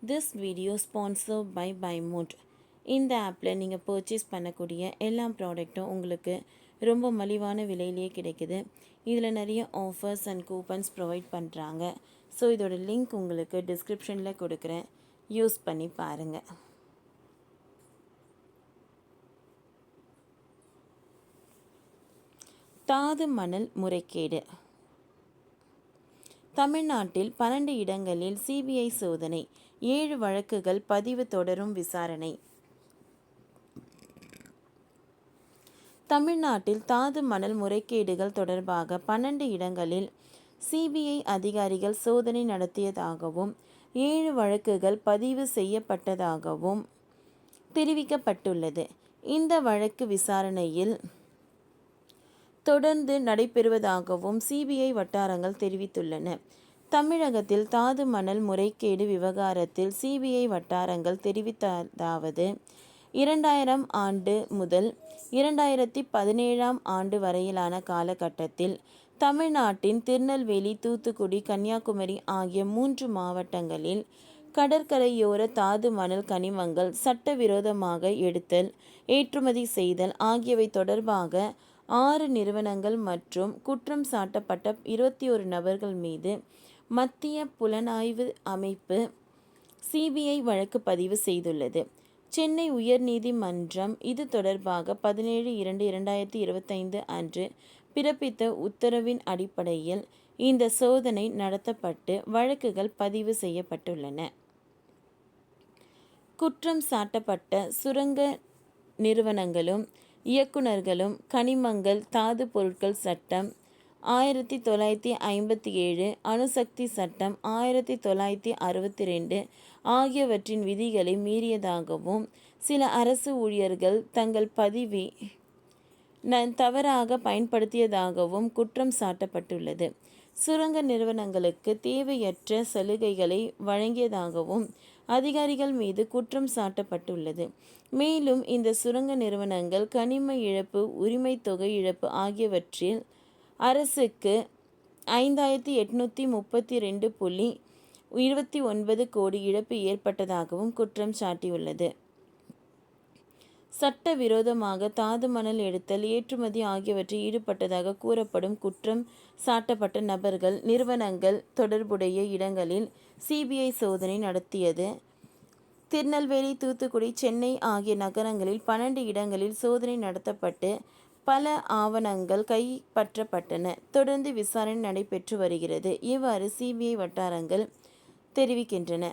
This video sponsored by BuyMood. இந்த ஆப்பில் நீங்கள் பர்ச்சேஸ் பண்ணக்கூடிய எல்லா ப்ராடக்ட்டும் உங்களுக்கு ரொம்ப மலிவான விலையிலேயே கிடைக்குது. இதில் நிறைய ஆஃபர்ஸ் அண்ட் கூப்பன்ஸ் ப்ரொவைட் பண்ணுறாங்க. ஸோ இதோட லிங்க் உங்களுக்கு டிஸ்கிரிப்ஷனில் கொடுக்குறேன், யூஸ் பண்ணி பாருங்கள். தாது மணல் முறைகேடு. தமிழ்நாட்டில் 12 இடங்களில் சிபிஐ சோதனை, 7 வழக்குகள் பதிவு, தொடரும் விசாரணை. தமிழ்நாட்டில் தாது மணல் முறைகேடுகள் தொடர்பாக 12 இடங்களில் சிபிஐ அதிகாரிகள் சோதனை நடத்தியதாகவும் 7 வழக்குகள் பதிவு செய்யப்பட்டதாகவும் தெரிவிக்கப்பட்டுள்ளது. இந்த வழக்கு விசாரணையில் தொடர்ந்து நடைபெறுவதாகவும் சிபிஐ வட்டாரங்கள் தெரிவித்துள்ளன. தமிழகத்தில் தாது மணல் முறைகேடு விவகாரத்தில் சிபிஐ வட்டாரங்கள் தெரிவித்ததாவது, 2000 ஆண்டு முதல் 2017 ஆண்டு வரையிலான காலகட்டத்தில் தமிழ்நாட்டின் திருநெல்வேலி, தூத்துக்குடி, கன்னியாகுமரி ஆகிய 3 மாவட்டங்களில் கடற்கரையோர தாது மணல் கனிமங்கள் சட்டவிரோதமாக எடுத்தல், ஏற்றுமதி செய்தல் ஆகியவை தொடர்பாக 6 நிறுவனங்கள் மற்றும் குற்றம் சாட்டப்பட்ட 21 நபர்கள் மீது மத்திய புலனாய்வு அமைப்பு சிபிஐ வழக்கு பதிவு செய்துள்ளது. சென்னை உயர்நீதிமன்றம் இது தொடர்பாக 17/2/2025 அன்று பிறப்பித்த உத்தரவின் அடிப்படையில் இந்த சோதனை நடத்தப்பட்டு வழக்குகள் பதிவு செய்யப்பட்டுள்ளன. குற்றம் சாட்டப்பட்ட சுரங்க நிறுவனங்களும் இயக்குநர்களும் கனிமங்கள் தாது பொருட்கள் சட்டம் 1957, அணுசக்தி சட்டம் 1962 ஆகியவற்றின் விதிகளை மீறியதாகவும் சில அரசு ஊழியர்கள் தங்கள் பதவி தவறாக பயன்படுத்தியதாகவும் குற்றம் சாட்டப்பட்டுள்ளது. சுரங்க நிறுவனங்களுக்கு தேவையற்ற சலுகைகளை வழங்கியதாகவும் அதிகாரிகள் மீது குற்றம் சாட்டப்பட்டுள்ளது. மேலும் இந்த சுரங்க நிறுவனங்கள் கனிம இழப்பு, உரிமை தொகை இழப்பு ஆகியவற்றில் அரசுக்கு 5832.29 கோடி இழப்பு ஏற்பட்டதாகவும் குற்றம் சாட்டியுள்ளது. சட்டவிரோதமாக தாது மணல் எடுத்தல், ஏற்றுமதி ஆகியவற்றில் ஈடுபட்டதாக கூறப்படும் குற்றம் சாட்டப்பட்ட நபர்கள், நிறுவனங்கள் தொடர்புடைய இடங்களில் சிபிஐ சோதனை நடத்தியது. திருநெல்வேலி, தூத்துக்குடி, சென்னை ஆகிய நகரங்களில் 12 இடங்களில் சோதனை நடத்தப்பட்டு பல ஆவணங்கள் கைப்பற்றப்பட்டன. தொடர்ந்து விசாரணை நடைபெற்று வருகிறது. இவ்வாறு சிபிஐ வட்டாரங்கள் தெரிவிக்கின்றன.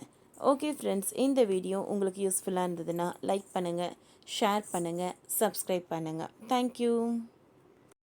ஓகே ஃப்ரெண்ட்ஸ், இந்த வீடியோ உங்களுக்கு யூஸ்ஃபுல்லாக இருந்ததுன்னா லைக் பண்ணுங்கள், ஷேர் பண்ணுங்கள், சப்ஸ்கிரைப் பண்ணுங்கள். தேங்க்யூ.